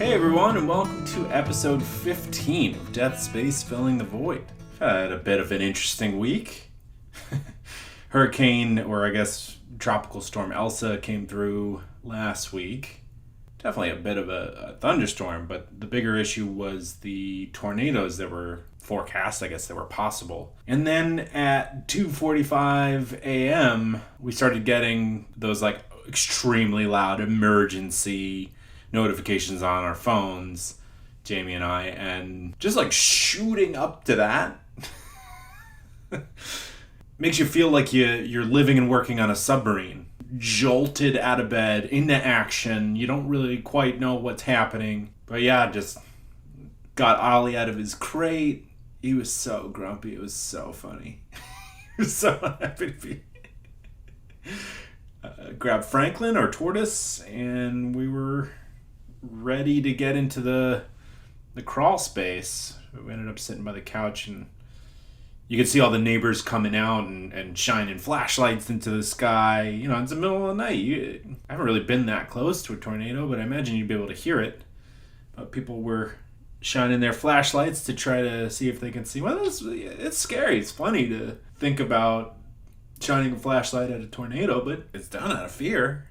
Hey everyone, and welcome to episode 15 of Death Space Filling the Void. Had a bit of an interesting week. Hurricane, or I guess Tropical Storm Elsa came through last week. Definitely a bit of a thunderstorm, but the bigger issue was the tornadoes that were forecast, I guess, that were possible. And then at 2:45 a.m., we started getting those like extremely loud emergency notifications on our phones, Jamie and I, and just like shooting up to that makes you feel like you're living and working on a submarine. Jolted out of bed, into action. You don't really quite know what's happening. But yeah, just got Ollie out of his crate. He was so grumpy. It was so funny. He was so happy to be. Grabbed Franklin, our tortoise, and we were ready to get into the crawl space. We ended up sitting by the couch, and you could see all the neighbors coming out and shining flashlights into the sky. You know, it's the middle of the night. I haven't really been that close to a tornado, but I imagine you'd be able to hear it. But people were shining their flashlights to try to see if they can see. Well, it's scary. It's funny to think about shining a flashlight at a tornado, but it's done out of fear.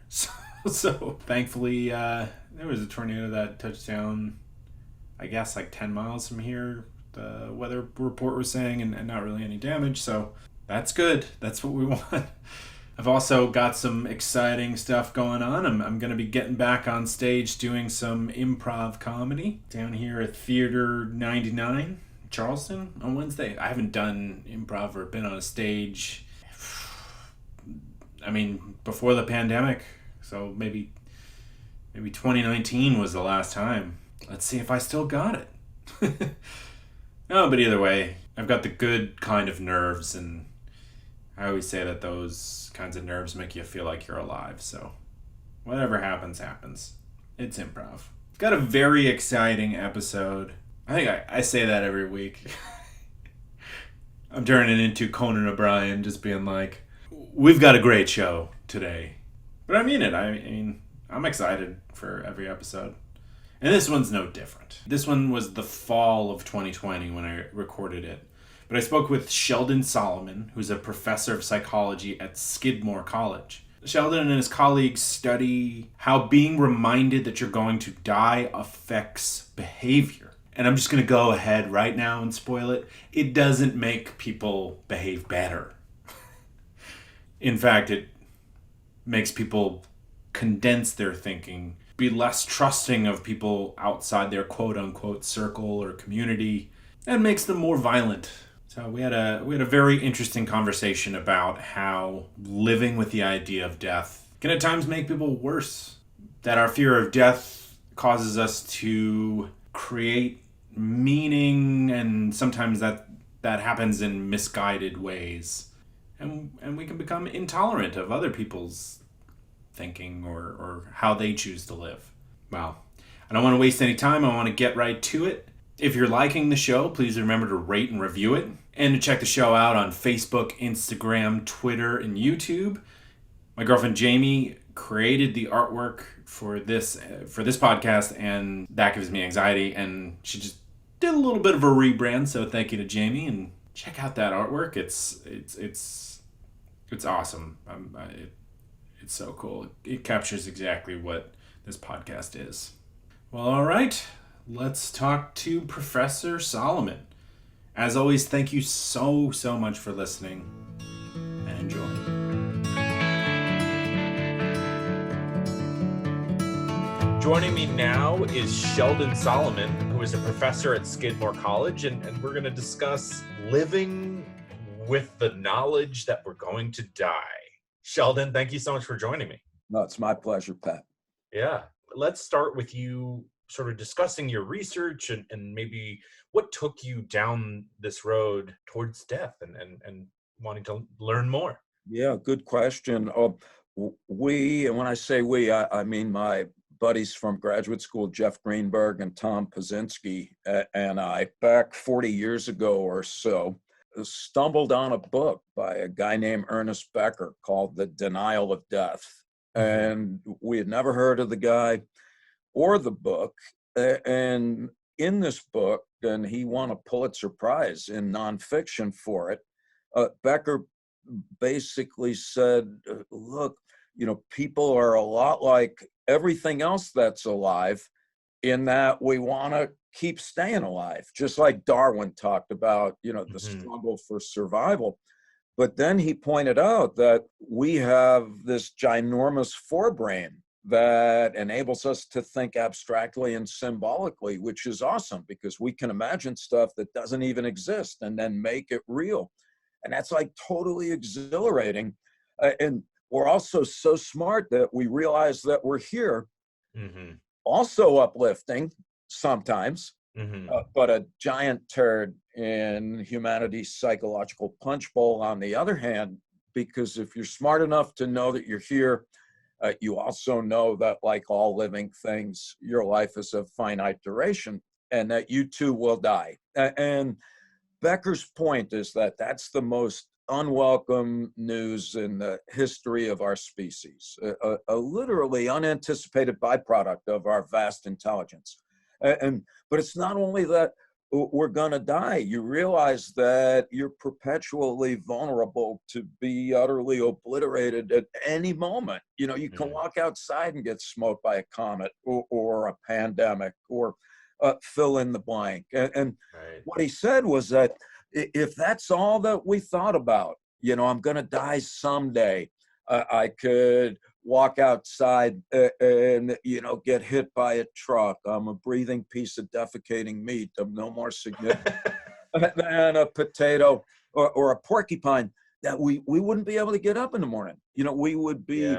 So thankfully, there was a tornado that touched down, I guess, like 10 miles from here. The weather report was saying, and not really any damage, so that's good. That's what we want. I've also got some exciting stuff going on. I'm going to be getting back on stage doing some improv comedy down here at Theater 99, Charleston, on Wednesday. I haven't done improv or been on a stage, I mean, before the pandemic, so maybe 2019 was the last time. Let's see if I still got it. No, but either way, I've got the good kind of nerves, and I always say that those kinds of nerves make you feel like you're alive, so whatever happens, happens. It's improv. Got a very exciting episode. I think I say that every week. I'm turning into Conan O'Brien, just being like, we've got a great show today. But I mean it. I mean, I'm excited for every episode. And this one's no different. This one was the fall of 2020 when I recorded it. But I spoke with Sheldon Soloman, who's a professor of psychology at Skidmore College. Sheldon and his colleagues study how being reminded that you're going to die affects behavior. And I'm just going to go ahead right now and spoil it. It doesn't make people behave better. In fact, it makes people condense their thinking, be less trusting of people outside their quote-unquote circle or community, and makes them more violent. So we had a very interesting conversation about how living with the idea of death can at times make people worse. That our fear of death causes us to create meaning, and sometimes that happens in misguided ways. And we can become intolerant of other people's thinking or how they choose to live. Well, I don't want to waste any time. I want to get right to it. If you're liking the show, please remember to rate and review it, and to check the show out on Facebook, Instagram, Twitter, and YouTube. My girlfriend Jamie created the artwork for this podcast, and that gives me anxiety, and she just did a little bit of a rebrand, so thank you to Jamie, and check out that artwork. It's awesome. It's so cool. It captures exactly what this podcast is. Well, all right. Let's talk to Professor Soloman. As always, thank you so much for listening, and enjoy. Joining me now is Sheldon Soloman, who is a professor at Skidmore College, and we're going to discuss living with the knowledge that we're going to die. Sheldon, thank you so much for joining me. No, it's my pleasure, Pat. Yeah. Let's start with you sort of discussing your research and maybe what took you down this road towards death and wanting to learn more. Yeah, good question. And when I say we, I mean my buddies from graduate school, Jeff Greenberg and Tom Pazinski, and I, back 40 years ago or so, stumbled on a book by a guy named Ernest Becker called The Denial of Death. And we had never heard of the guy or the book. And in this book, and he won a Pulitzer Prize in nonfiction for it, Becker basically said, look, people are a lot like everything else that's alive, in that we want to keep staying alive, just like Darwin talked about, the struggle for survival. But then he pointed out that we have this ginormous forebrain that enables us to think abstractly and symbolically, which is awesome because we can imagine stuff that doesn't even exist and then make it real. And that's like totally exhilarating. And we're also so smart that we realize that we're here. Also uplifting sometimes, but a giant turd in humanity's psychological punch bowl on the other hand, because if you're smart enough to know that you're here, you also know that, like all living things, your life is of finite duration and that you too will die. And Becker's point is that that's the most unwelcome news in the history of our species, a literally unanticipated byproduct of our vast intelligence. But it's not only that we're going to die. You realize that you're perpetually vulnerable to be utterly obliterated at any moment. You can walk outside and get smoked by a comet or a pandemic or fill in the blank. And Right. What he said was that if that's all that we thought about, I'm going to die someday. I could walk outside and, get hit by a truck. I'm a breathing piece of defecating meat. I'm no more significant than a potato or a porcupine, that we wouldn't be able to get up in the morning. We would be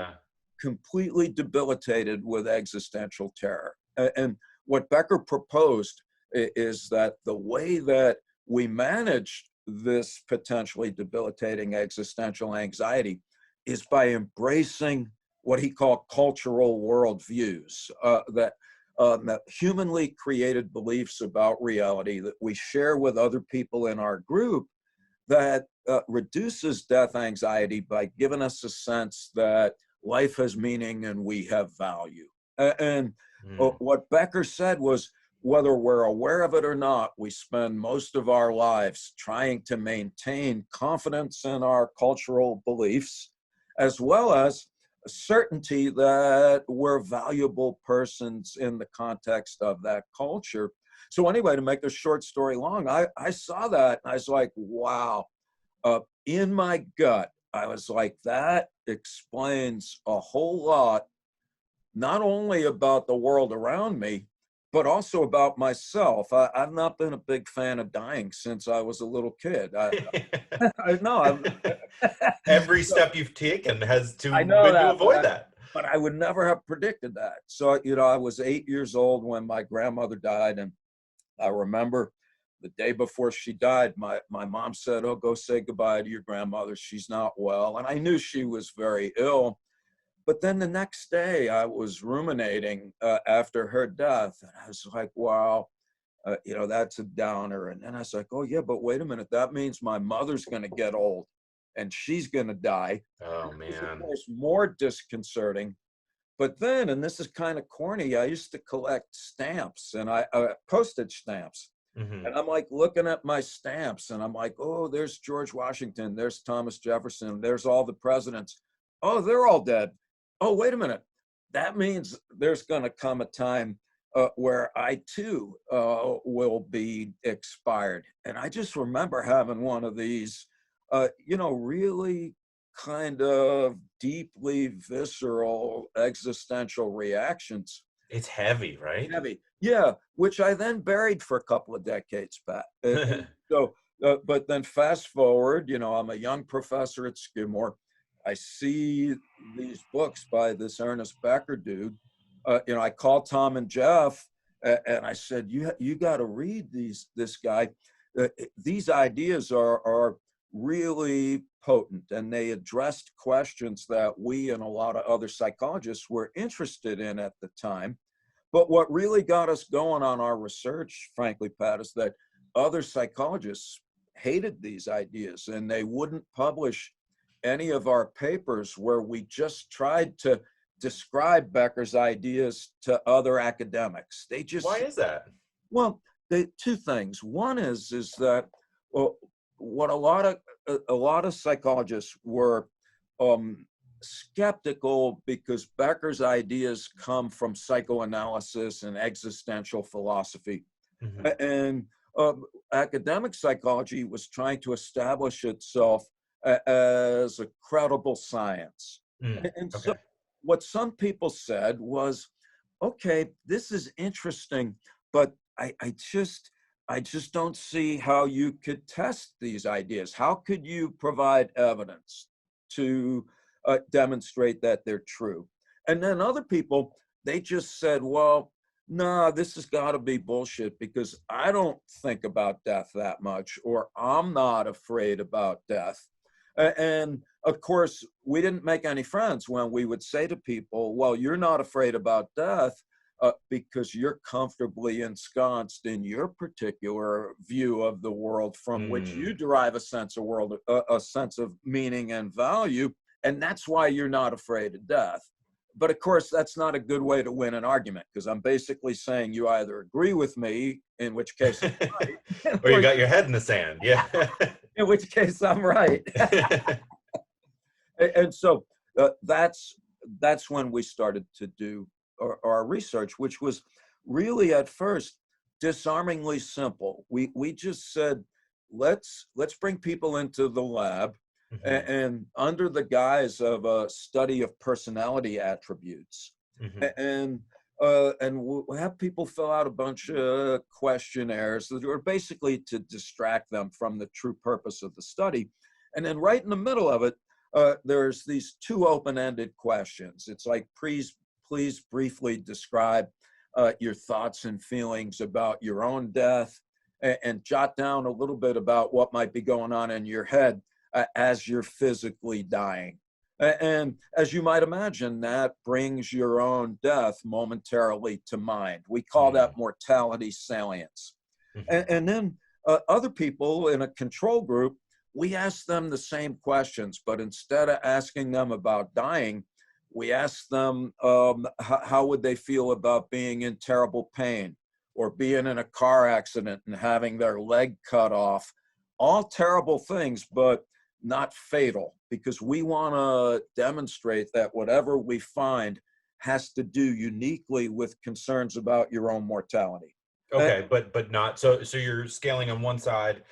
completely debilitated with existential terror. And what Becker proposed is that the way that we manage this potentially debilitating existential anxiety is by embracing what he called cultural worldviews, that humanly created beliefs about reality that we share with other people in our group, that reduces death anxiety by giving us a sense that life has meaning and we have value. And what Becker said was, whether we're aware of it or not, we spend most of our lives trying to maintain confidence in our cultural beliefs, as well as a certainty that we're valuable persons in the context of that culture. So anyway, to make a short story long, I saw that and I was like, wow. In my gut, I was like, that explains a whole lot, not only about the world around me, but also about myself. I've not been a big fan of dying since I was a little kid. I know. Every step you've taken has I know been that, to avoid that. But I would never have predicted that. So, I was 8 years old when my grandmother died. And I remember the day before she died, my mom said, oh, go say goodbye to your grandmother. She's not well. And I knew she was very ill. But then the next day I was ruminating after her death. And I was like, wow, that's a downer. And then I was like, oh yeah, but wait a minute. That means my mother's going to get old and she's going to die. Oh, It was, of man. course, more disconcerting. But then, and this is kind of corny, I used to collect stamps and I postage stamps. And I'm like looking at my stamps and I'm like, oh, there's George Washington. There's Thomas Jefferson. There's all the presidents. Oh, they're all dead. Oh, wait a minute. That means there's going to come a time where I too will be expired. And I just remember having one of these, really kind of deeply visceral existential reactions. It's heavy, right? Heavy. Yeah, which I then buried for a couple of decades back. But then fast forward, I'm a young professor at Skidmore. I see these books by this Ernest Becker dude. I called Tom and Jeff and I said, you got to read this guy. These ideas are really potent and they addressed questions that we and a lot of other psychologists were interested in at the time. But what really got us going on our research, frankly, Pat, is that other psychologists hated these ideas and they wouldn't publish any of our papers where we just tried to describe Becker's ideas to other academics. They just, Why is that? well, two things. One is that, well, what a lot of psychologists were skeptical, because Becker's ideas come from psychoanalysis and existential philosophy. Mm-hmm. And academic psychology was trying to establish itself as a credible science. And so what some people said was, okay, this is interesting, but I just don't see how you could test these ideas. How could you provide evidence to demonstrate that they're true? And then other people, they just said, well, no, this has got to be bullshit, because I don't think about death that much, or I'm not afraid about death. And of course, we didn't make any friends when we would say to people, well, you're not afraid about death because you're comfortably ensconced in your particular view of the world, from which you derive a sense of meaning and value. And that's why you're not afraid of death. But of course, that's not a good way to win an argument, because I'm basically saying you either agree with me, in which case I'm right, or you got your head in the sand. Yeah. in which case I'm right. And so that's when we started to do our research, which was really at first disarmingly simple. We just said, let's bring people into the lab, and under the guise of a study of personality attributes, and we'll have people fill out a bunch of questionnaires that are basically to distract them from the true purpose of the study. And then right in the middle of it, there's these two open-ended questions. It's like, please briefly describe your thoughts and feelings about your own death, and jot down a little bit about what might be going on in your head as you're physically dying. And as you might imagine, that brings your own death momentarily to mind. We call that mortality salience. And then other people in a control group, we ask them the same questions, but instead of asking them about dying, we ask them how would they feel about being in terrible pain, or being in a car accident and having their leg cut off. All terrible things, but not fatal, because we want to demonstrate that whatever we find has to do uniquely with concerns about your own mortality. Okay, but not so you're scaling on one side,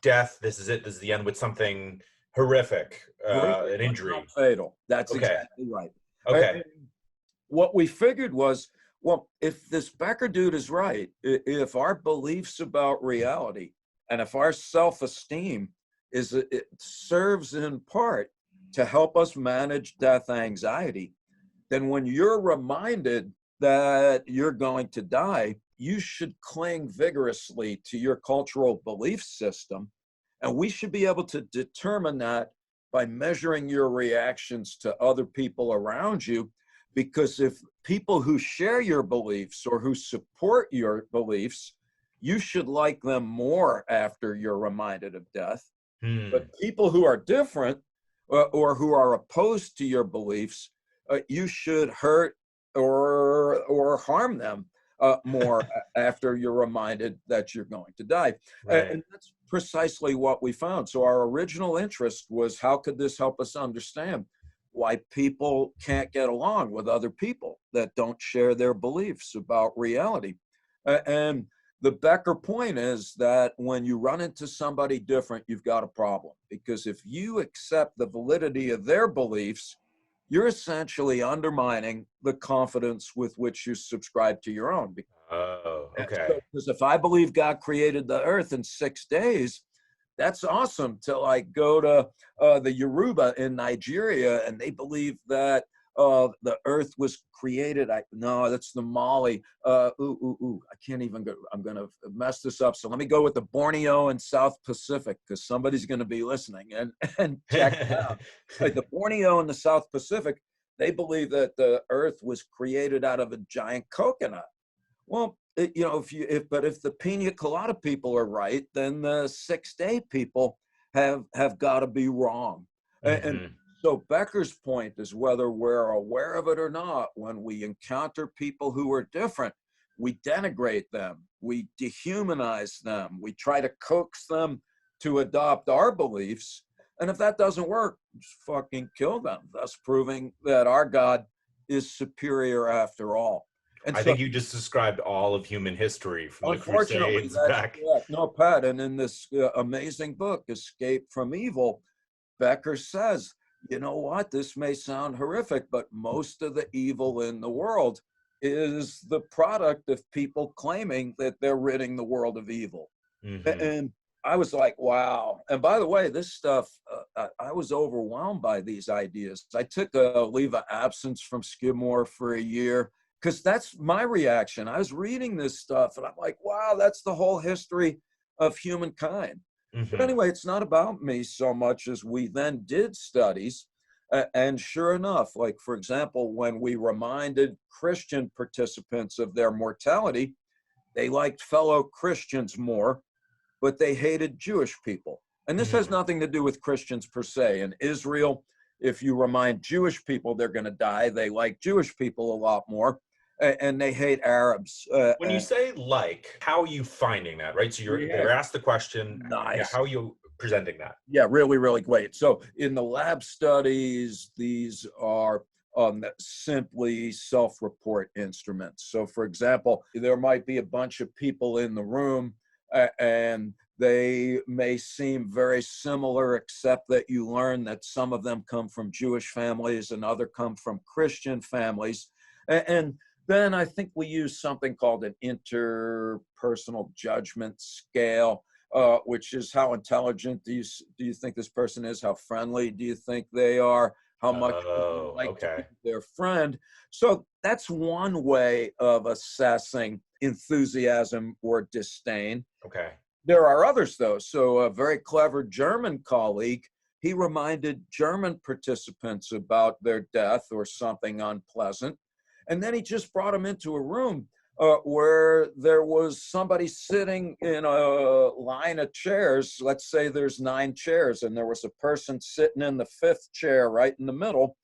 death, this is it, this is the end, with something horrific, an injury. Not fatal. That's exactly right. Okay. And what we figured was, well, if this Becker dude is right, if our beliefs about reality and if our self-esteem it serves in part to help us manage death anxiety, then when you're reminded that you're going to die, you should cling vigorously to your cultural belief system. And we should be able to determine that by measuring your reactions to other people around you. Because if people who share your beliefs or who support your beliefs, you should like them more after you're reminded of death. But people who are different or who are opposed to your beliefs, you should hurt or harm them more after you're reminded that you're going to die. Right. And that's precisely what we found. So our original interest was, how could this help us understand why people can't get along with other people that don't share their beliefs about reality? And the Becker point is that when you run into somebody different, you've got a problem. Because if you accept the validity of their beliefs, you're essentially undermining the confidence with which you subscribe to your own. Oh, okay. Because if I believe God created the earth in 6 days, that's awesome to like go to the Yoruba in Nigeria, and they believe that the earth was created. No, that's the Mali. I can't even go. I'm going to mess this up. So let me go with the Borneo and South Pacific, because somebody's going to be listening and check it out. Like the Borneo and the South Pacific, they believe that the earth was created out of a giant coconut. Well, if the Pina Colada people are right, then the 6-day people have got to be wrong. And So Becker's point is whether we're aware of it or not, when we encounter people who are different, we denigrate them, we dehumanize them, we try to coax them to adopt our beliefs. And if that doesn't work, just fucking kill them, thus proving that our God is superior after all. And I so, think you just described all of human history from the unfortunately, Crusades that's back. correct. No, Pat, and in this amazing book, Escape from Evil, Becker says, you know what, this may sound horrific, but most of the evil in the world is the product of people claiming that they're ridding the world of evil. Mm-hmm. And I was like, wow. And by the way, this stuff, I was overwhelmed by these ideas. I took a leave of absence from Skidmore for a year because that's my reaction. I was reading this stuff and I'm like, wow, that's the whole history of humankind. But Mm-hmm. anyway, it's not about me so much as we then did studies. And sure enough, like, for example, when we reminded Christian participants of their mortality, they liked fellow Christians more, but they hated Jewish people. And this has Mm-hmm. nothing to do with Christians per se. In Israel, if you remind Jewish people they're going to die, they like Jewish people a lot more, and they hate Arabs. When you say like, how are you finding that, right? So Yeah, they're asked the question, yeah, nice. how are you presenting that? Yeah, really, really great. So in the lab studies, these are simply self-report instruments. So for example, there might be a bunch of people in the room and they may seem very similar, except that you learn that some of them come from Jewish families and other come from Christian families. And then I think we use something called an interpersonal judgment scale, which is how intelligent do you think this person is? How friendly do you think they are? How much would you Oh, like to be okay. their friend? So that's one way of assessing enthusiasm or disdain. Okay. There are others, though. So a very clever German colleague, he reminded German participants about their death or something unpleasant. And then he just brought them into a room where there was somebody sitting in a line of chairs. Let's say there's 9 chairs, and there was a person sitting in the 5th chair right in the middle.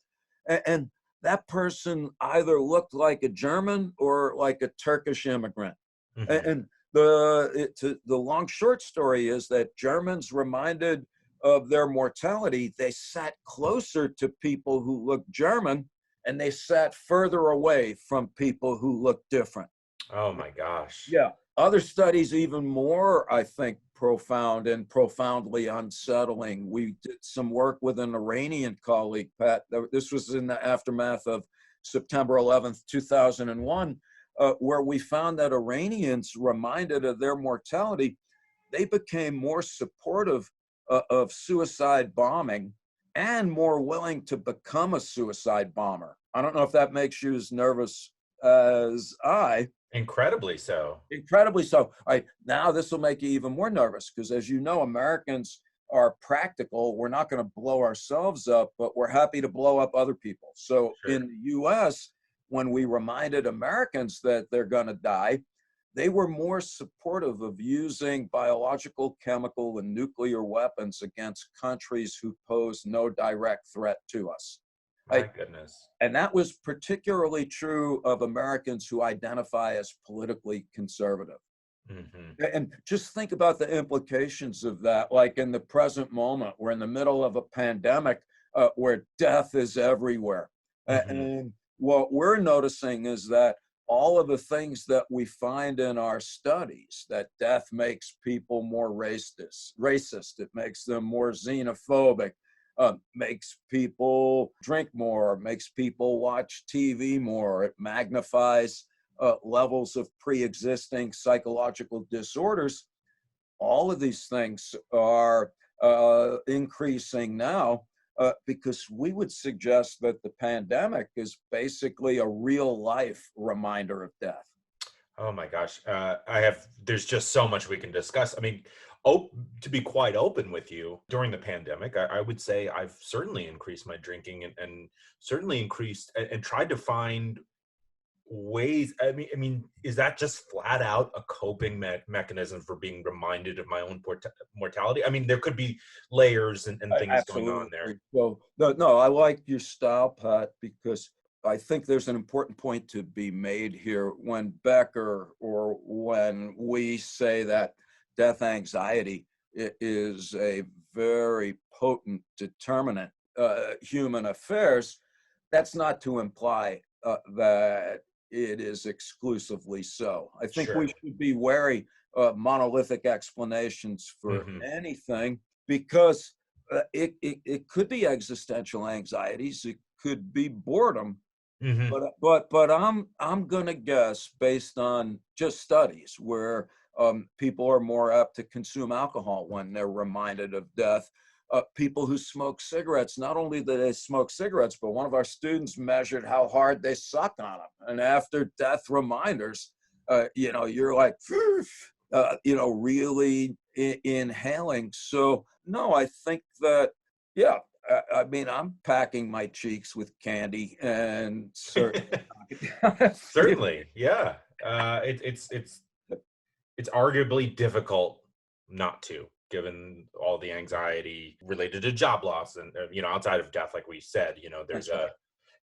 And that person either looked like a German or like a Turkish immigrant. Mm-hmm. And the long short story is that Germans, reminded of their mortality, they sat closer to people who looked German, and they sat further away from people who looked different. Oh my gosh. Yeah. Other studies, even more, I think, profound and profoundly unsettling. We did some work with an Iranian colleague, Pat. This was in the aftermath of September 11th, 2001, where we found that Iranians, reminded of their mortality, they became more supportive of suicide bombing and more willing to become a suicide bomber. I don't know if that makes you as nervous as I. Incredibly so. Incredibly so. All right, now this will make you even more nervous because, as you know, Americans are practical. We're not going to blow ourselves up, but we're happy to blow up other people. So Sure. in the US, when we reminded Americans that they're going to die, they were more supportive of using biological, chemical, and nuclear weapons against countries who pose no direct threat to us. My goodness. And that was particularly true of Americans who identify as politically conservative. Mm-hmm. And just think about the implications of that. Like in the present moment, we're in the middle of a pandemic where death is everywhere. Mm-hmm. And what we're noticing is that all of the things that we find in our studies, that death makes people more racist, it makes them more xenophobic, makes people drink more, makes people watch TV more, it magnifies levels of pre-existing psychological disorders. All of these things are increasing now because we would suggest that the pandemic is basically a real life reminder of death. Oh my gosh. There's just so much we can discuss. I mean, to be quite open with you, during the pandemic, I would say I've certainly increased my drinking and certainly increased and tried to find ways, I mean, is that just flat out a coping mechanism for being reminded of my own mortality? I mean, there could be layers and things going on there. Absolutely. Well, no, I like your style, Pat, because I think there's an important point to be made here. When Becker or when we say that death anxiety is a very potent determinant human affairs, that's not to imply that it is exclusively so. I think we Sure. should be wary of monolithic explanations for Hmm. anything, because it could be existential anxieties, it could be boredom, Hmm. but I'm gonna guess, based on just studies where people are more apt to consume alcohol when they're reminded of death. People who smoke cigarettes, not only do they smoke cigarettes, but one of our students measured how hard they suck on them. And after death reminders, you're like, really inhaling. So, no, I think that, yeah, I mean, I'm packing my cheeks with candy and certainly Certainly, yeah. It's arguably difficult not to, given all the anxiety related to job loss and outside of death, like we said, there's That's a right.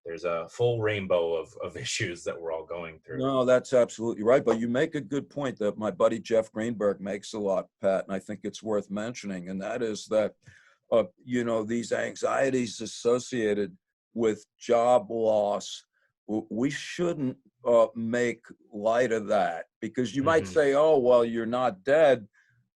there's a full rainbow of issues that we're all going through. No, that's absolutely right. But you make a good point that my buddy Jeff Greenberg makes a lot, Pat, and I think it's worth mentioning. And that is that, these anxieties associated with job loss, we shouldn't make light of that, because you might Hmm. say, oh, well, you're not dead.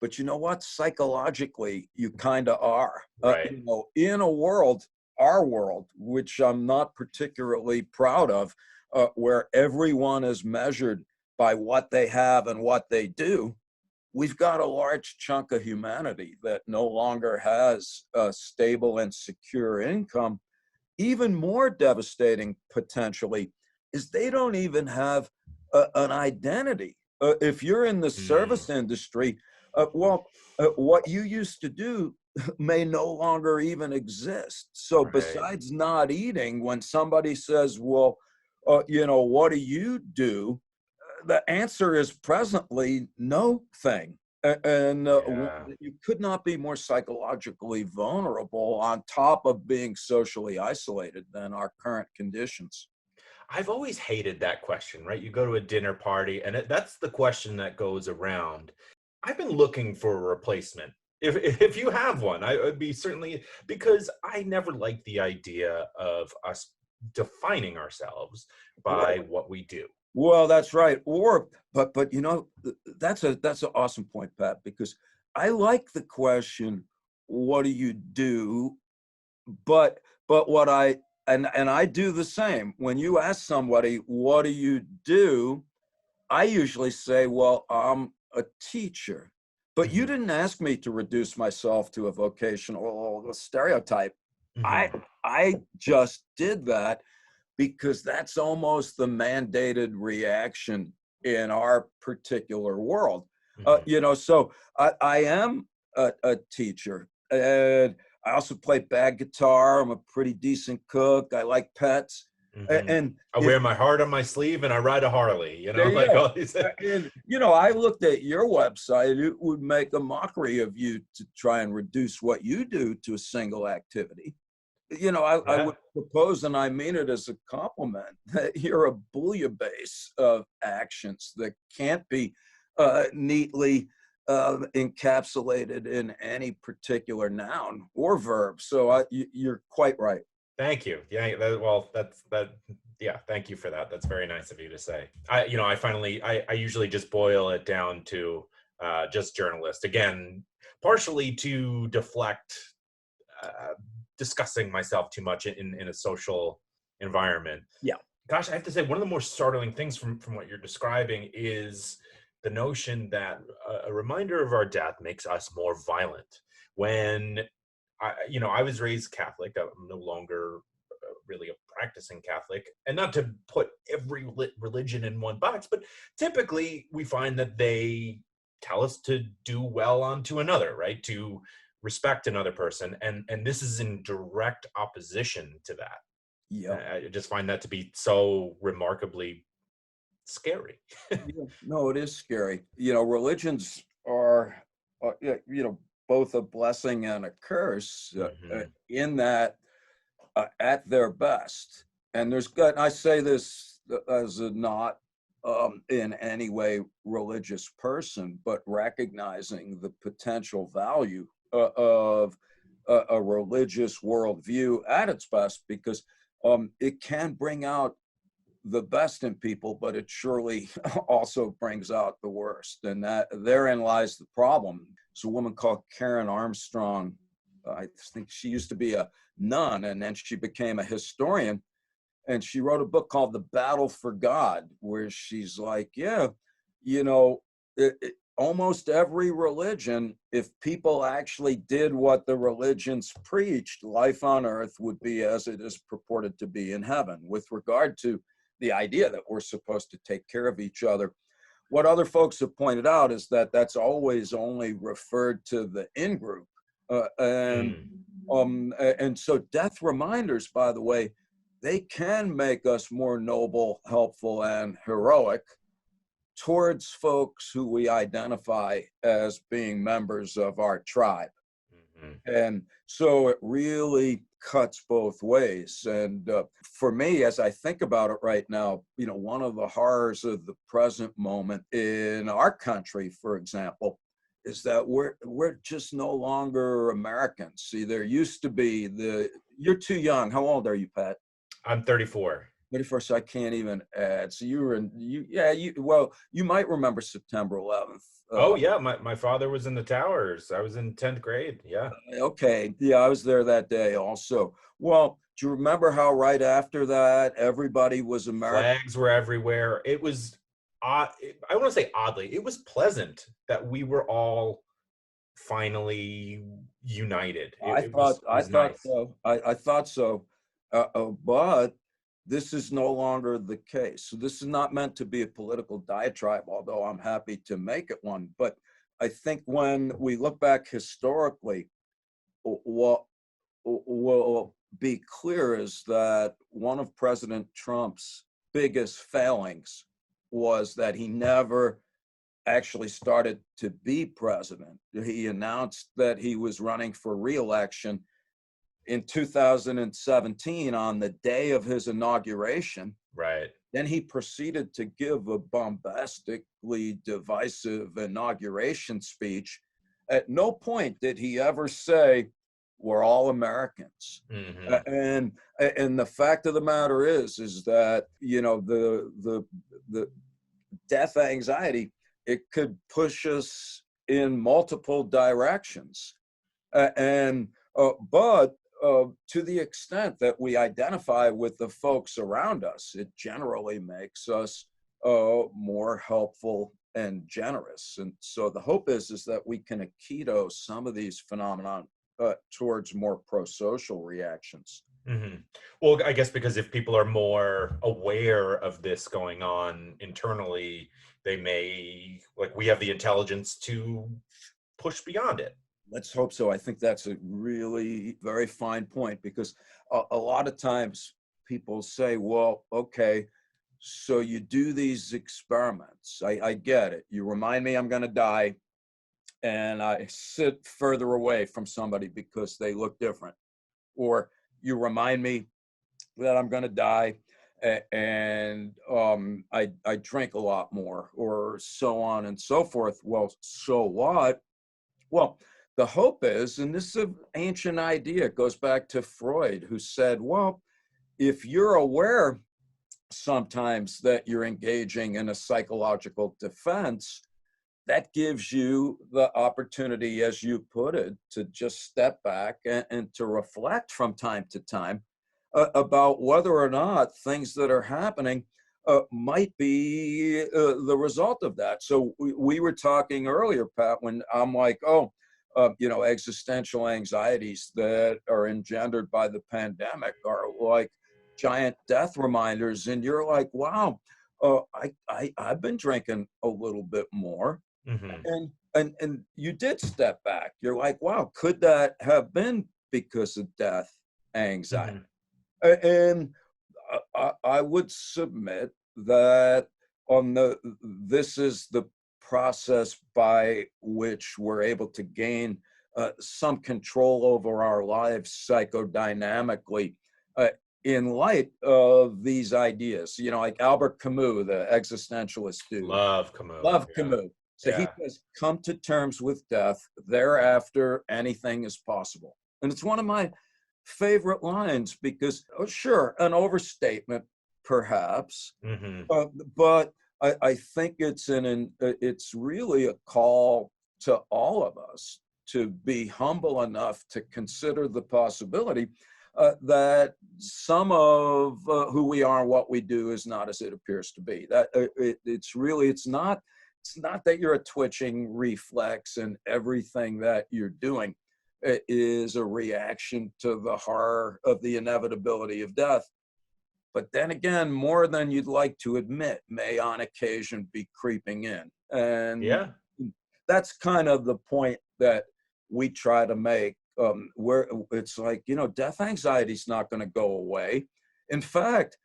But you know what? Psychologically, you kind of are. Right. In a world, our world, which I'm not particularly proud of, where everyone is measured by what they have and what they do, we've got a large chunk of humanity that no longer has a stable and secure income. Even more devastating, potentially, is they don't even have an identity. If you're in the Mm, service industry, what you used to do may no longer even exist. So, right. besides not eating, when somebody says, well, what do you do? The answer is presently no thing. And Yeah. you could not be more psychologically vulnerable, on top of being socially isolated, than our current conditions. I've always hated that question, right? You go to a dinner party, and that's the question that goes around. I've been looking for a replacement. If you have one, I would be certainly, because I never liked the idea of us defining ourselves by Well, what we do. well, that's right. But that's an awesome point, Pat, because I like the question, what do you do? But what I and I do the same. When you ask somebody, what do you do? I usually say, well, I'm a teacher. But you Hmm. didn't ask me to reduce myself to a vocational stereotype. I Hmm. I just did that because that's almost the mandated reaction in our particular world. Hmm. So I am a teacher, and I also play bag guitar. I'm a pretty decent cook. I like pets, Hmm. and I if wear my heart on my sleeve and I ride a Harley, there you like go. all these. And I looked at your website. It would make a mockery of you to try and reduce what you do to a single activity. I Yeah. would propose, and I mean it as a compliment, that you're a bouillabaisse of actions that can't be neatly encapsulated in any particular noun or verb. So you're quite right. Thank you. Yeah, well, that's that. Yeah, thank you for that. That's very nice of you to say. I usually just boil it down to just journalist. Again, partially to deflect uh, discussing myself too much in a social environment. Yeah. Gosh, I have to say, one of the more startling things from what you're describing is the notion that a reminder of our death makes us more violent. When I was raised Catholic. I'm no longer really a practicing Catholic, and not to put every religion in one box, but typically we find that they tell us to do well unto another, right? To respect another person, and this is in direct opposition to that. Yep. I just find that to be so remarkably scary. Yeah, no, it is scary. Religions are, both a blessing and a curse Hmm. in that at their best. And I say this as a not in any way religious person, but recognizing the potential value of a religious worldview at its best, because it can bring out the best in people, but it surely also brings out the worst. And that therein lies the problem. It's a woman called Karen Armstrong. I think she used to be a nun, and then she became a historian. And she wrote a book called The Battle for God, where she's like, yeah, almost every religion, if people actually did what the religions preached, life on earth would be as it is purported to be in heaven, with regard to the idea that we're supposed to take care of each other. What other folks have pointed out is that that's always only referred to the in-group. And so death reminders, by the way, they can make us more noble, helpful, and heroic towards folks who we identify as being members of our tribe. Hmm. And so it really cuts both ways. And for me, as I think about it right now, one of the horrors of the present moment in our country, for example, is that we're just no longer Americans. See, there used to be you're too young. How old are you, Pat? I'm 34. 31st, I can't even add. So you might remember September 11th. Oh yeah, my father was in the towers. I was in 10th grade. Yeah. Okay. Yeah, I was there that day also. Well, do you remember how right after that, everybody was American? Flags were everywhere. It was odd. I want to say oddly, it was pleasant that we were all finally united. It I was thought nice. so. I thought so. But this is no longer the case. So this is not meant to be a political diatribe, although I'm happy to make it one. But I think when we look back historically, what will be clear is that one of President Trump's biggest failings was that he never actually started to be president. He announced that he was running for re-election in 2017 on the day of his inauguration. Right. Then he proceeded to give a bombastically divisive inauguration speech. At no point did he ever say, we're all Americans. Hmm. And the fact of the matter is that, the death anxiety, it could push us in multiple directions. But to the extent that we identify with the folks around us, it generally makes us more helpful and generous. And so the hope is that we can aikido some of these phenomena towards more pro-social reactions. Hmm. Well, I guess because if people are more aware of this going on internally, they may, like, we have the intelligence to push beyond it. Let's hope so. I think that's a really very fine point, because a lot of times people say, well, okay, so you do these experiments. I get it. You remind me I'm going to die, and I sit further away from somebody because they look different. Or you remind me that I'm going to die, and I drink a lot more, or so on and so forth. Well, so what? Well, the hope is, and this is an ancient idea, it goes back to Freud, who said, well, if you're aware sometimes that you're engaging in a psychological defense, that gives you the opportunity, as you put it, to just step back and to reflect from time to time about whether or not things that are happening might be the result of that. So we were talking earlier, Pat, when I'm like, existential anxieties that are engendered by the pandemic are like giant death reminders. And you're like, wow, I've been drinking a little bit more. Hmm. And you did step back. You're like, wow, could that have been because of death anxiety? Hmm. And I would submit that this is the process by which we're able to gain some control over our lives psychodynamically in light of these ideas. Like Albert Camus, the existentialist dude. Love Camus. Love Yeah. Camus. So he says, come to terms with death. Thereafter, anything is possible. And it's one of my favorite lines because, sure, an overstatement, perhaps, but I think it's really a call to all of us to be humble enough to consider the possibility that some of who we are and what we do is not as it appears to be. That it's not that you're a twitching reflex and everything that you're doing is a reaction to the horror of the inevitability of death. But then again, more than you'd like to admit may on occasion be creeping in. And that's kind of the point that we try to make, where it's like, death anxiety is not going to go away. In fact,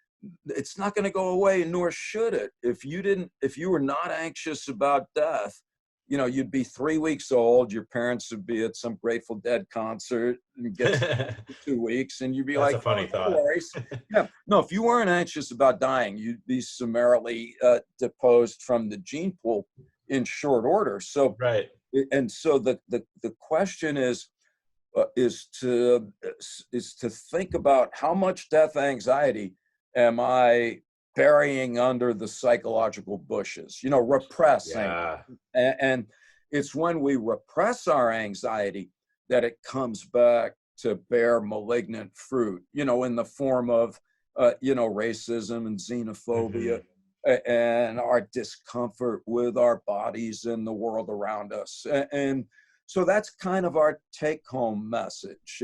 it's not going to go away, nor should it. If you were not anxious about death, you'd be 3 weeks old, your parents would be at some Grateful Dead concert and get 2 weeks, and you'd be That's like, a funny thought. No worries. No, if you weren't anxious about dying, you'd be summarily deposed from the gene pool in short order. So, right. And so the question is to think about how much death anxiety am I burying under the psychological bushes, repressing. Yeah. And it's when we repress our anxiety that it comes back to bear malignant fruit, in the form of, racism and xenophobia and our discomfort with our bodies and the world around us. And so that's kind of our take-home message.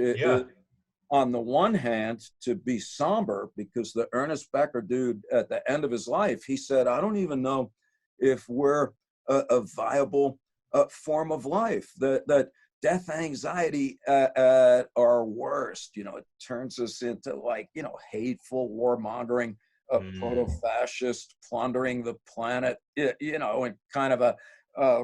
On the one hand, to be somber, because the Ernest Becker dude at the end of his life, he said, I don't even know if we're a viable form of life, that death anxiety at our worst, it turns us into hateful warmongering, proto-fascist, plundering the planet, and kind of a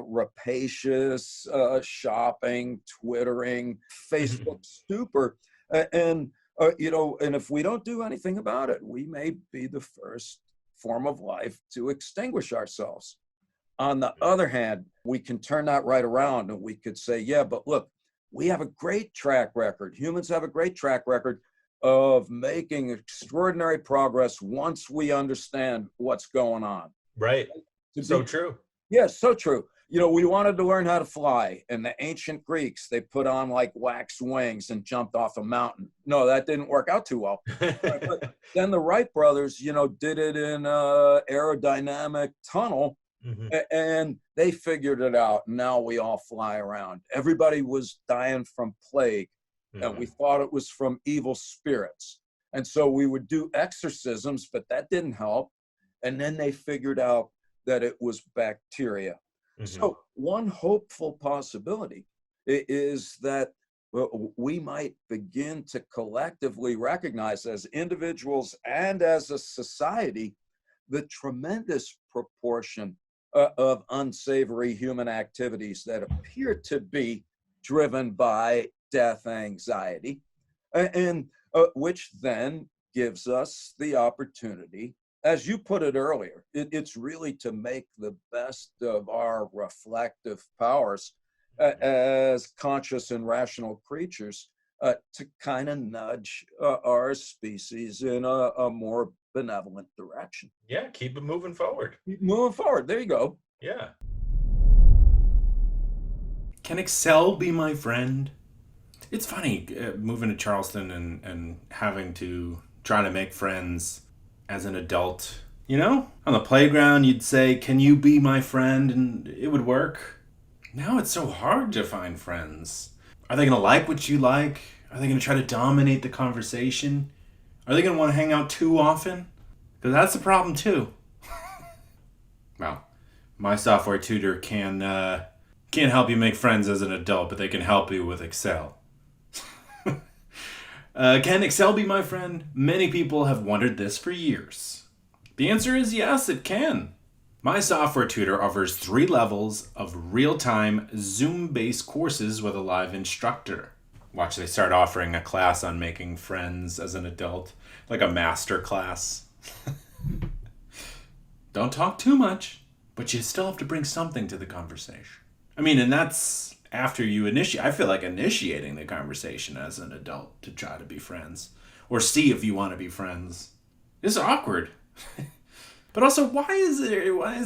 rapacious shopping, Twittering, Facebook stupor. And if we don't do anything about it, we may be the first form of life to extinguish ourselves. On the other hand, we can turn that right around and we could say, yeah, but look, we have a great track record. Humans have a great track record of making extraordinary progress once we understand what's going on. Right. So true. Yes, so true. We wanted to learn how to fly, and the ancient Greeks, they put on wax wings and jumped off a mountain. No, that didn't work out too well. But then the Wright brothers, did it in an aerodynamic tunnel, and they figured it out. Now we all fly around. Everybody was dying from plague, and we thought it was from evil spirits. And so we would do exorcisms, but that didn't help. And then they figured out that it was bacteria. So one hopeful possibility is that we might begin to collectively recognize as individuals and as a society the tremendous proportion of unsavory human activities that appear to be driven by death anxiety, and which then gives us the opportunity, as you put it earlier, it's really to make the best of our reflective powers as conscious and rational creatures to kind of nudge our species in a more benevolent direction. Yeah, keep it moving forward. Keep moving forward. There you go. Yeah. Can Excel be my friend? It's funny moving to Charleston and having to try to make friends as an adult. On the playground, you'd say, can you be my friend? And it would work. Now it's so hard to find friends. Are they going to like what you like? Are they going to try to dominate the conversation? Are they going to want to hang out too often? Because that's the problem too. Well, my software tutor can't help you make friends as an adult, but they can help you with Excel. Can Excel be my friend? Many people have wondered this for years. The answer is yes, it can. My software tutor offers 3 levels of real-time Zoom-based courses with a live instructor. Watch, they start offering a class on making friends as an adult, like a master class. Don't talk too much, but you still have to bring something to the conversation. I mean, and that's after you initiate. I feel like initiating the conversation as an adult to try to be friends or see if you want to be friends is awkward. But also, why is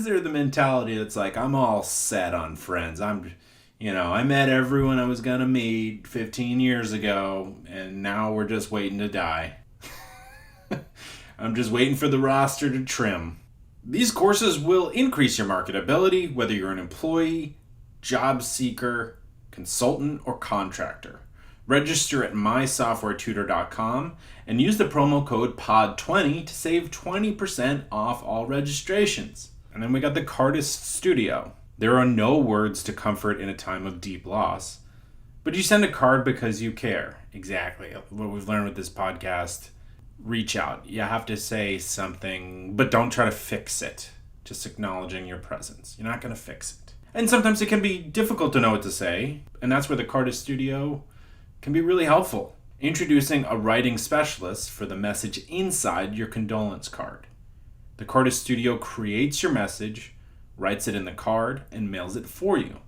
there the mentality that's like, I'm all set on friends. I met everyone I was gonna meet 15 years ago, and now we're just waiting to die. I'm just waiting for the roster to trim. These courses will increase your marketability, whether you're an employee, job seeker, consultant, or contractor. Register at mysoftwaretutor.com and use the promo code POD20 to save 20% off all registrations. And then we got the Cardist Studio. There are no words to comfort in a time of deep loss, but you send a card because you care. Exactly. What we've learned with this podcast, reach out. You have to say something, but don't try to fix it. Just acknowledging your presence. You're not going to fix it. And sometimes it can be difficult to know what to say, and that's where the Cardist Studio can be really helpful. Introducing a writing specialist for the message inside your condolence card. The Cardist Studio creates your message, writes it in the card, and mails it for you.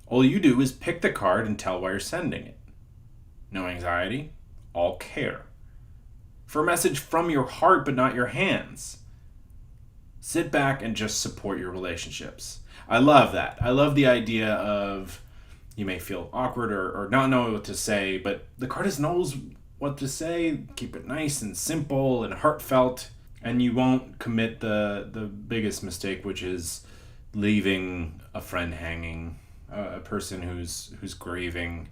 All you do is pick the card and tell why you're sending it. No anxiety, all care. For a message from your heart but not your hands. Sit back and just support your relationships. I love that. I love the idea of you may feel awkward or not know what to say, but the cardist knows what to say. Keep it nice and simple and heartfelt, and you won't commit the biggest mistake, which is leaving a friend hanging. A person who's grieving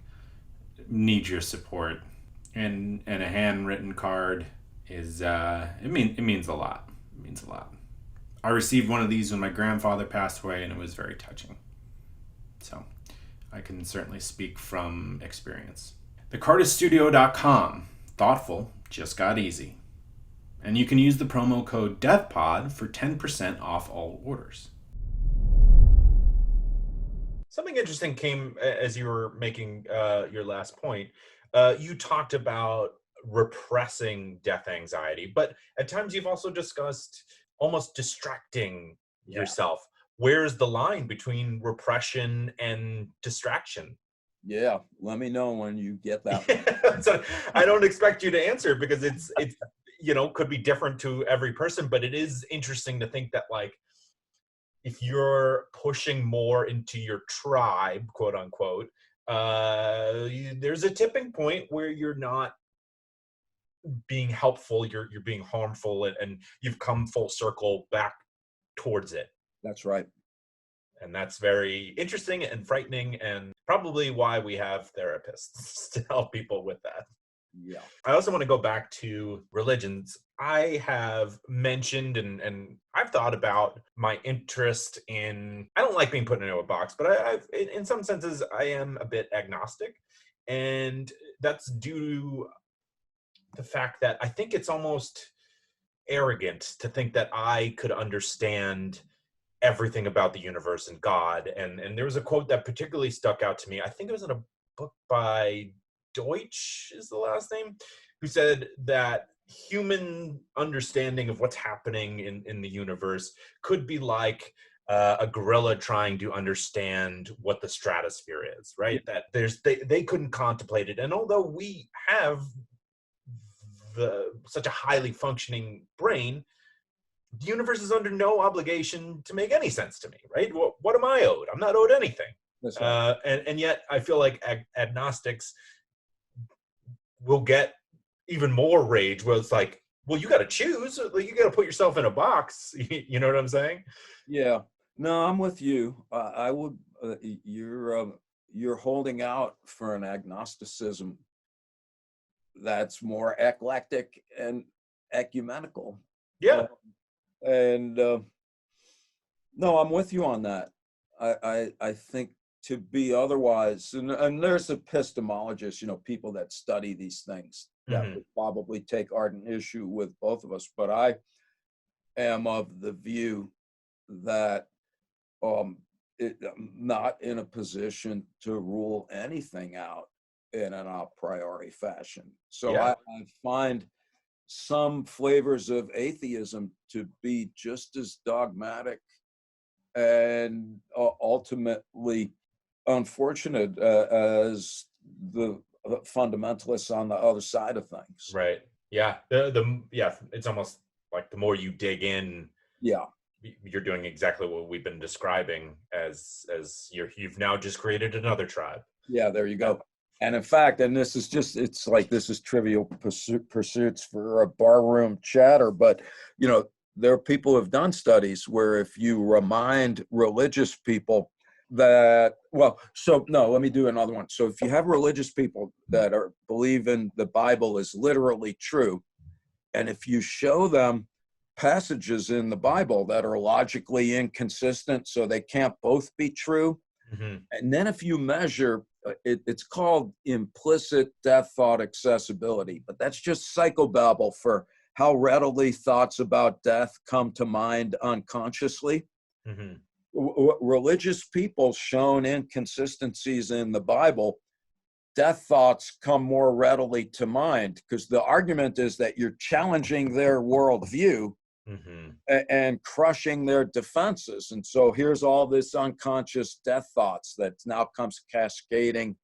needs your support, and a handwritten card is it means a lot. It means a lot. I received one of these when my grandfather passed away, and it was very touching. So I can certainly speak from experience. TheCardistStudio.com. Thoughtful, just got easy. And you can use the promo code DEATHPOD for 10% off all orders. Something interesting came as you were making your last point. You talked about repressing death anxiety, but at times you've also discussed almost distracting yourself. Where's the line between repression and distraction? Yeah, let me know when you get that. So I don't expect you to answer because it's could be different to every person, but it is interesting to think that, like, if you're pushing more into your tribe, quote unquote, there's a tipping point where you're not being helpful, you're being harmful, and you've come full circle back towards it. That's right. And that's very interesting and frightening, and probably why we have therapists to help people with that. Yeah. I also want to go back to religions. I have mentioned and I've thought about my interest in, I don't like being put into a box, but I've in some senses, I am a bit agnostic. And that's due to the fact that I think it's almost arrogant to think that I could understand everything about the universe and God. And there was a quote that particularly stuck out to me. I think it was in a book by Deutsch is the last name, who said that human understanding of what's happening in the universe could be like a gorilla trying to understand what the stratosphere is, right? That they couldn't contemplate it. And although we have such a highly functioning brain, the universe is under no obligation to make any sense to me, right? What am I owed? I'm not owed anything. That's right. And yet I feel like agnostics will get even more rage where it's like, well, you got to choose. You got to put yourself in a box. You know what I'm saying? Yeah. No, I'm with you. I would. You're holding out for an agnosticism that's more eclectic and ecumenical. Yeah. No, I'm with you on that. I think to be otherwise, and there's epistemologists, people that study these things that would probably take ardent issue with both of us, but I am of the view that I'm not in a position to rule anything out in an a priori fashion. So Yeah. I find some flavors of atheism to be just as dogmatic and ultimately unfortunate as the fundamentalists on the other side of things. Right. Yeah. Yeah, it's almost like the more you dig in, Yeah. you're doing exactly what we've been describing as you've now just created another tribe. Yeah, there you go. And in fact, and this is just, it's like, this is trivial pursuits for a barroom chatter, but, you know, there are people who have done studies where if you remind religious people that, well, so no, let me do another one. So if you have religious people that believe in the Bible is literally true, and if you show them passages in the Bible that are logically inconsistent, so they can't both be true, Mm-hmm. and then if you measure, it's called implicit death thought accessibility, but that's just psychobabble for how readily thoughts about death come to mind unconsciously. Mm-hmm. Religious people shown inconsistencies in the Bible, death thoughts come more readily to mind because the argument is that you're challenging their worldview Mm-hmm. and crushing their defenses. And so here's all this unconscious death thoughts that now comes cascading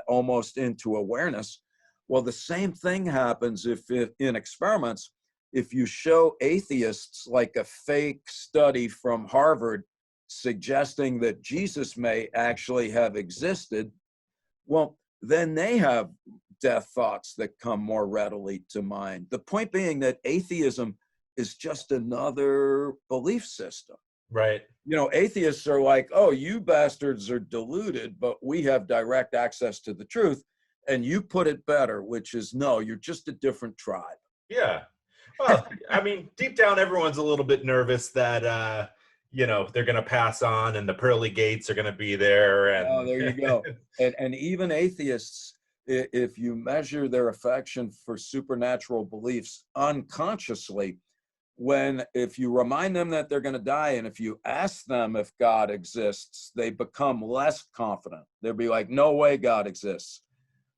almost into awareness. Well, the same thing happens if in experiments, if you show atheists like a fake study from Harvard suggesting that Jesus may actually have existed, well, then they have death thoughts that come more readily to mind. The point being that atheism is just another belief system. Right. You know, atheists are like, oh, you bastards are deluded, but we have direct access to the truth. And you put it better, which is, no, you're just a different tribe. Yeah. Well, I mean, deep down, everyone's a little bit nervous that, they're going to pass on and the pearly gates are going to be there. Oh, And there you go. And even atheists, if you measure their affection for supernatural beliefs unconsciously, if you remind them that they're going to die, and if you ask them if God exists, they become less confident. They'll be like, no way God exists.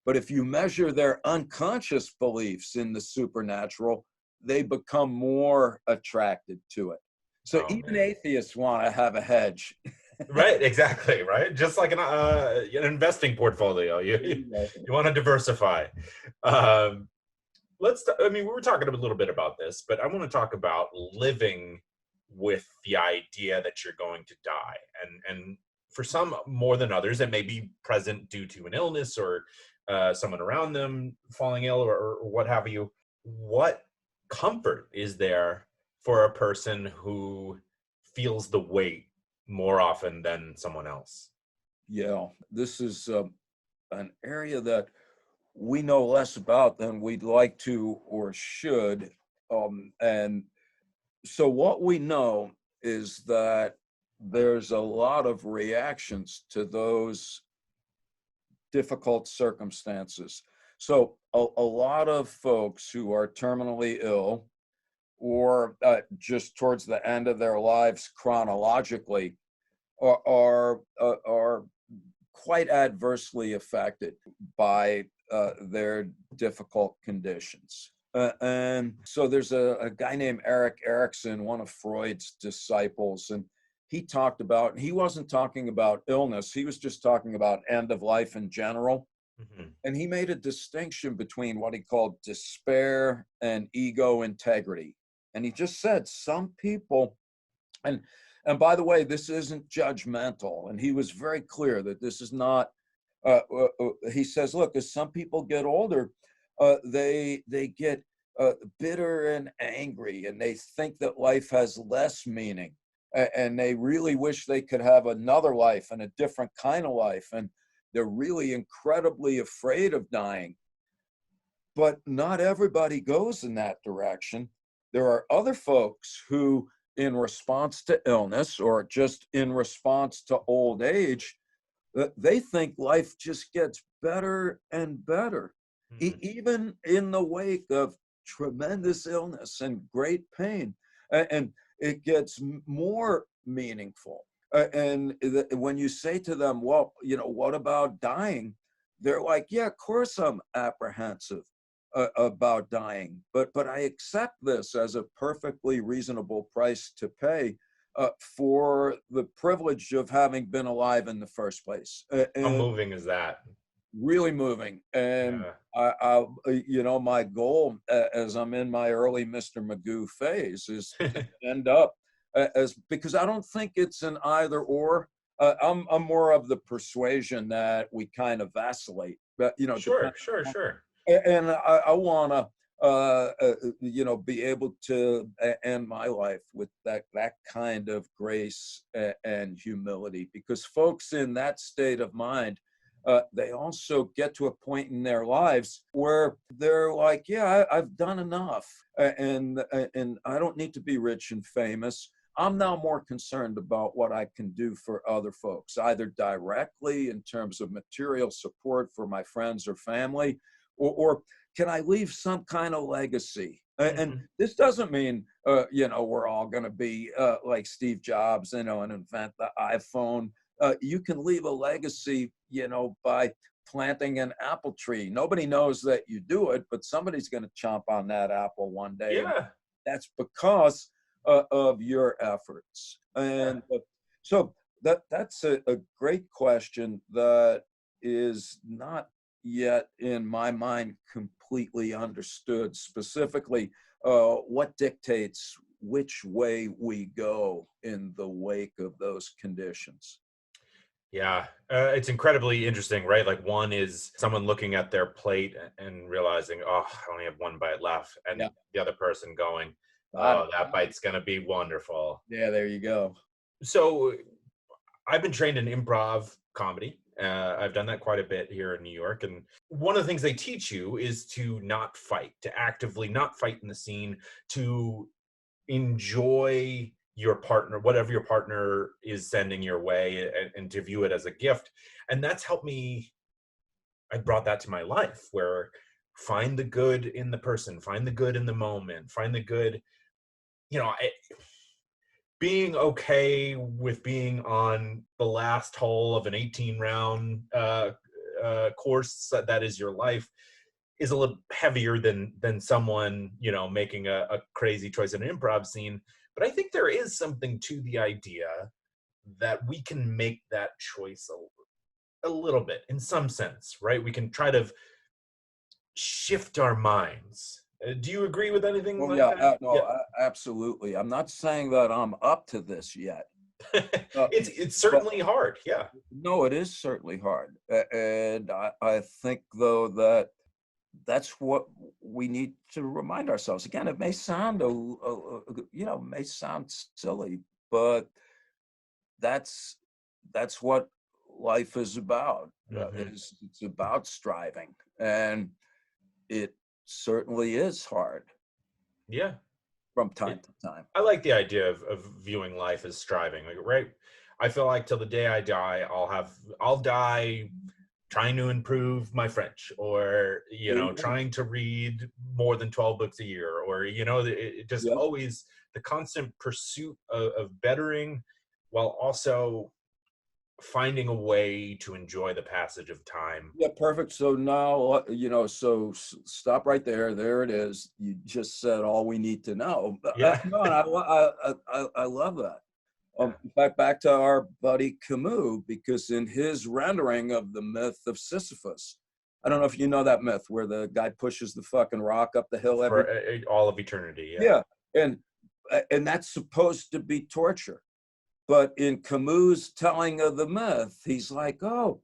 But if you measure their unconscious beliefs in the supernatural, they become more attracted to it. So oh, even man. atheists want to have a hedge. Right, exactly, right. Just like an investing portfolio, you want to diversify. Um, we were talking a little bit about this, but I want to talk about living with the idea that you're going to die, and for some more than others, it may be present due to an illness or someone around them falling ill or what have you. What comfort is there for a person who feels the weight more often than someone else? Yeah, this is an area that we know less about than we'd like to or should. And so what we know is that there's a lot of reactions to those difficult circumstances. So a lot of folks who are terminally ill or just towards the end of their lives chronologically are quite adversely affected by their difficult conditions. And so there's a guy named Erik Erikson, one of Freud's disciples, and he wasn't talking about illness, he was just talking about end of life in general. Mm-hmm. And he made a distinction between what he called despair and ego integrity. And he just said some people, and by the way, this isn't judgmental. And he was very clear that this is not, he says, look, as some people get older, they get bitter and angry, and they think that life has less meaning. And they really wish they could have another life and a different kind of life. And they're really incredibly afraid of dying. But not everybody goes in that direction. There are other folks who, in response to illness or just in response to old age, they think life just gets better and better, even in the wake of tremendous illness and great pain. And it gets more meaningful. When you say to them, well, what about dying? They're like, yeah, of course I'm apprehensive about dying, but I accept this as a perfectly reasonable price to pay for the privilege of having been alive in the first place. How And moving is that? really moving. And Yeah. my goal as I'm in my early Mr. Magoo phase is to end up as, because I don't think it's an either or. I'm more of the persuasion that we kind of vacillate, but Sure. and I want to be able to end my life with that kind of grace and humility, because folks in that state of mind, they also get to a point in their lives where they're like, yeah, I've done enough, and I don't need to be rich and famous. I'm now more concerned about what I can do for other folks, either directly in terms of material support for my friends or family, or can I leave some kind of legacy? And this doesn't mean, we're all going to be like Steve Jobs, and invent the iPhone. You can leave a legacy, by planting an apple tree. Nobody knows that you do it, but somebody's going to chomp on that apple one day. Yeah. That's because of your efforts. And so that's a great question that is not yet in my mind completely understood. Specifically, what dictates which way we go in the wake of those conditions? Yeah, it's incredibly interesting, right? Like, one is someone looking at their plate and realizing, oh, I only have one bite left, and the other person going, oh, that bite's gonna be wonderful. Yeah, there you go. So I've been trained in improv comedy. I've done that quite a bit here in New York, and one of the things they teach you is to not fight, to actively not fight in the scene, to enjoy your partner, whatever your partner is sending your way, and to view it as a gift. And that's helped me. I brought that to my life, where find the good in the person, find the good in the moment, find the good, being okay with being on the last hole of an 18 round course that is your life is a little heavier than someone making a crazy choice in an improv scene. But I think there is something to the idea that we can make that choice a little bit, in some sense, right? We can try to shift our minds. Do you agree with anything like that? Absolutely. I'm not saying that I'm up to this yet. It's certainly hard. Yeah. No, it is certainly hard. And I think, though, that that's what we need to remind ourselves. Again, it may sound may sound silly, but that's what life is about. It's about striving, and it certainly is hard. Yeah. From time to time. I like the idea of viewing life as striving. Like, right? I feel like till the day I die, I'll die trying to improve my French, or trying to read more than 12 books a year, or it just always the constant pursuit of bettering, while also finding a way to enjoy the passage of time. Yeah, perfect. So now, so stop right there. There it is. You just said all we need to know. Yeah. No, I love that. In fact, back to our buddy Camus, because in his rendering of the myth of Sisyphus, I don't know if you know that myth where the guy pushes the fucking rock up the hill for all of eternity. Yeah. And that's supposed to be torture. But in Camus' telling of the myth, he's like, oh,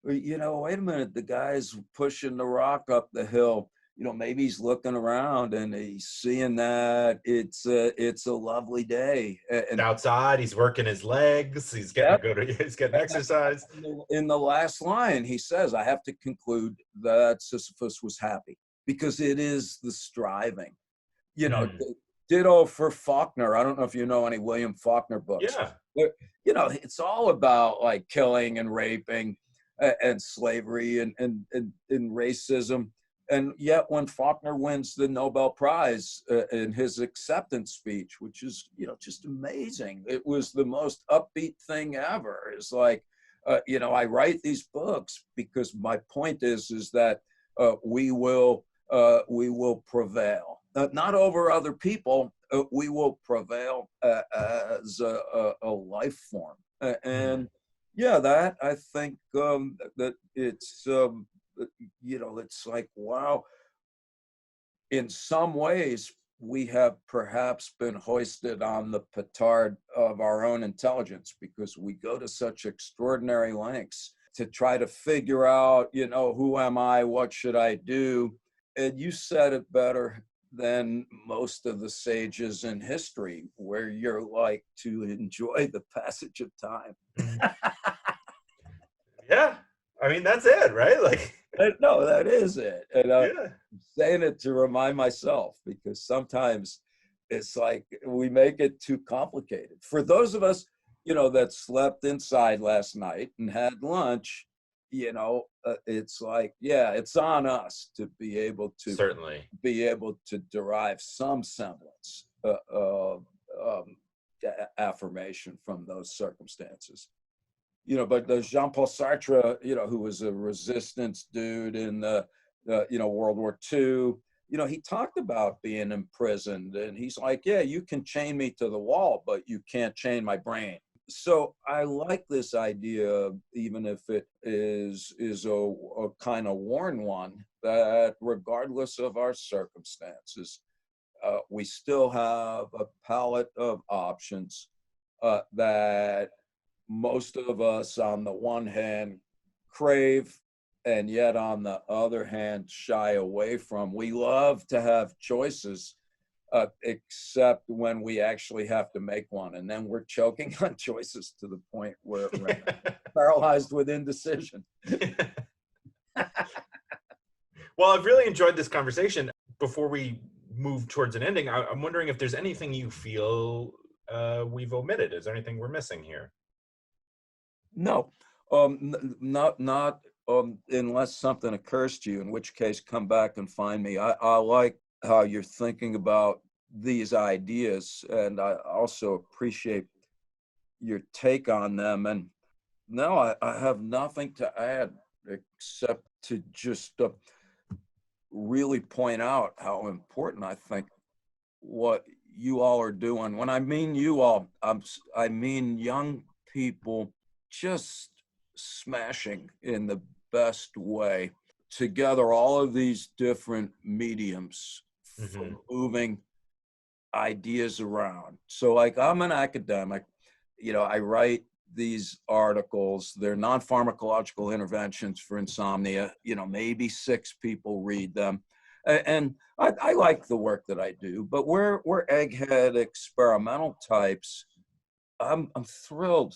wait a minute, the guy's pushing the rock up the hill. Maybe he's looking around and he's seeing that it's a lovely day. And outside, he's working his legs. He's getting he's getting exercise. In the last line, he says, I have to conclude that Sisyphus was happy, because it is the striving. Ditto for Faulkner. I don't know if you know any William Faulkner books. Yeah. It's all about like killing and raping and slavery and racism. And yet when Faulkner wins the Nobel Prize in his acceptance speech, which is, just amazing. It was the most upbeat thing ever. It's like, I write these books because my point is that we will prevail, not over other people. We will prevail as a life form. And yeah, that I think that it's, it's like, wow, in some ways, we have perhaps been hoisted on the petard of our own intelligence because we go to such extraordinary lengths to try to figure out, who am I? What should I do? And you said it better than most of the sages in history, where you're like to enjoy the passage of time. Yeah. I mean, that's it, right? Like, No, that is it. And yeah. I'm saying it to remind myself, because sometimes it's like we make it too complicated. For those of us, that slept inside last night and had lunch, it's like, yeah, it's on us to be able Certainly. to derive some semblance of affirmation from those circumstances. But the Jean-Paul Sartre, who was a resistance dude in the World War II, he talked about being imprisoned, and he's like, yeah, you can chain me to the wall, but you can't chain my brain. So I like this idea, even if it is a kind of worn one, that regardless of our circumstances, we still have a palette of options that most of us, on the one hand, crave, and yet on the other hand, shy away from. We love to have choices, except when we actually have to make one. And then we're choking on choices to the point where we're paralyzed with indecision. Well, I've really enjoyed this conversation. Before we move towards an ending, I'm wondering if there's anything you feel we've omitted. Is there anything we're missing here? No, not unless something occurs to you, in which case come back and find me. I like how you're thinking about these ideas, and I also appreciate your take on them. And no, I have nothing to add except to just really point out how important I think what you all are doing. When I mean you all, I mean young people just smashing in the best way together all of these different mediums for moving ideas around. So like, I'm an academic, I write these articles. They're non-pharmacological interventions for insomnia. Maybe 6 people read them. And I like the work that I do, but we're egghead experimental types. I'm thrilled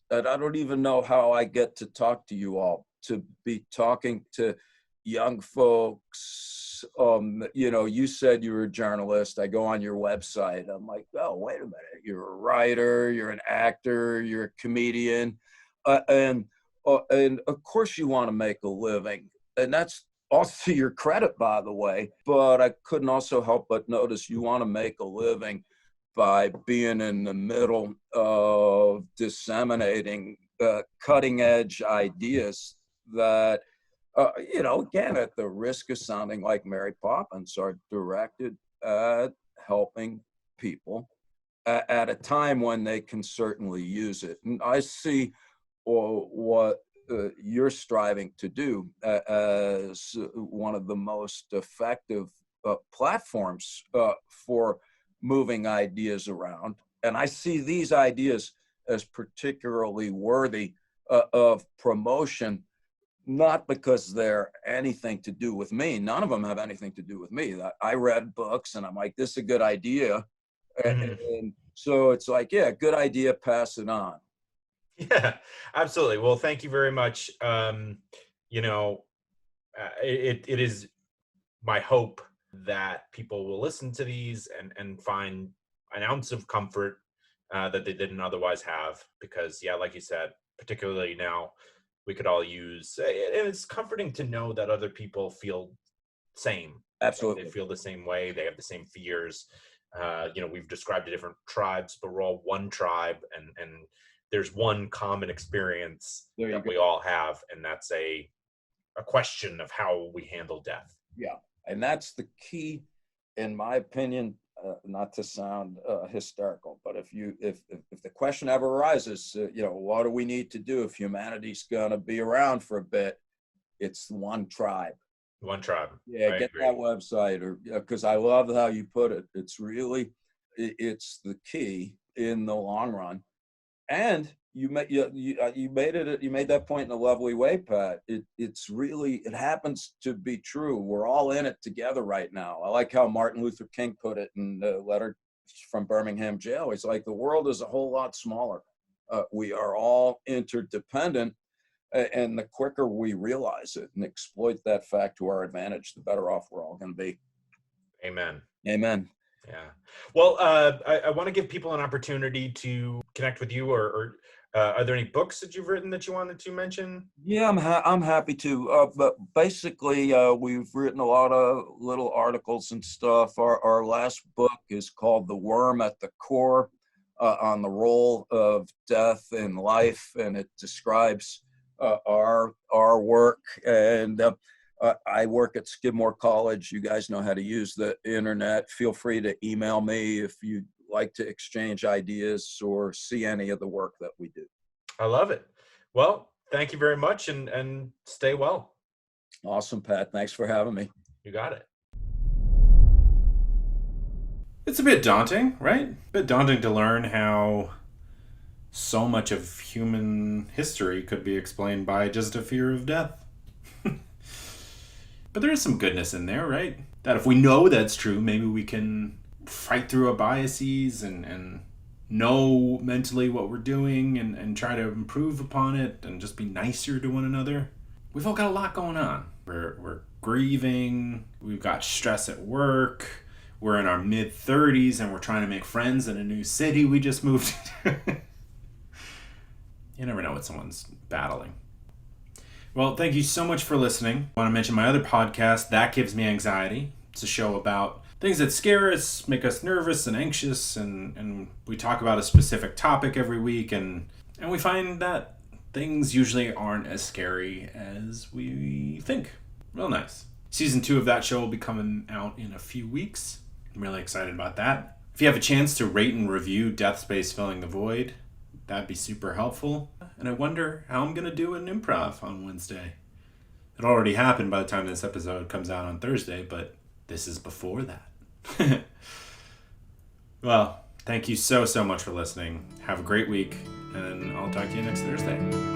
that I don't even know how I get to talk to you all, to be talking to young folks. You said you were a journalist. I go on your website. I'm like, oh, wait a minute. You're a writer, you're an actor, you're a comedian. And of course you want to make a living. And that's also your credit, by the way. But I couldn't also help but notice you want to make a living by being in the middle of disseminating cutting edge ideas that, again, at the risk of sounding like Mary Poppins, are directed at helping people at a time when they can certainly use it. And I see what you're striving to do as one of the most effective platforms for moving ideas around. And I see these ideas as particularly worthy of promotion, not because they're anything to do with me. None of them have anything to do with me. I read books and I'm like, this is a good idea. And so it's like, yeah, good idea, pass it on. Yeah, absolutely. Well, thank you very much. It is my hope that people will listen to these and find an ounce of comfort that they didn't otherwise have. Because, yeah, like you said, particularly now, we could all use, and it's comforting to know that other people feel same. Absolutely. They feel the same way. They have the same fears. We've described the different tribes, but we're all one tribe, and there's one common experience that we all have, and that's a question of how we handle death. Yeah, and that's the key, in my opinion. Not to sound hysterical, but if the question ever arises, what do we need to do if humanity's gonna be around for a bit? It's one tribe. One tribe. Yeah, get that website, or because I love how you put it. It's really, it's the key in the long run. And you made that point in a lovely way, Pat. It happens to be true. We're all in it together right now. I like how Martin Luther King put it in the letter from Birmingham jail. He's like, the world is a whole lot smaller. We are all interdependent, and the quicker we realize it and exploit that fact to our advantage, the better off we're all going to be. Amen. Amen. Yeah. Well, I want to give people an opportunity to connect with you, or are there any books that you've written that you wanted to mention? Yeah, I'm happy to. But basically, we've written a lot of little articles and stuff. Our last book is called "The Worm at the Core," on the role of death in life, and it describes our work. And I work at Skidmore College. You guys know how to use the internet. Feel free to email me if you'd like to exchange ideas or see any of the work that we do. I love it. Well, thank you very much, and stay well. Awesome, Pat. Thanks for having me. You got it. It's a bit daunting, right? A bit daunting to learn how so much of human history could be explained by just a fear of death. But there is some goodness in there, right? That if we know that's true, maybe we can fight through our biases and know mentally what we're doing and try to improve upon it and just be nicer to one another. We've all got a lot going on. We're grieving, we've got stress at work, we're in our mid-30s and we're trying to make friends in a new city we just moved to. You never know what someone's battling. Well, thank you so much for listening. I want to mention my other podcast, That Gives Me Anxiety. It's a show about things that scare us, make us nervous and anxious, and we talk about a specific topic every week, and we find that things usually aren't as scary as we think. Real nice. Season 2 of that show will be coming out in a few weeks. I'm really excited about that. If you have a chance to rate and review Death Space Filling the Void, that'd be super helpful. And I wonder how I'm going to do an improv on Wednesday. It already happened by the time this episode comes out on Thursday, but this is before that. Well, thank you so much for listening. Have a great week, and I'll talk to you next Thursday.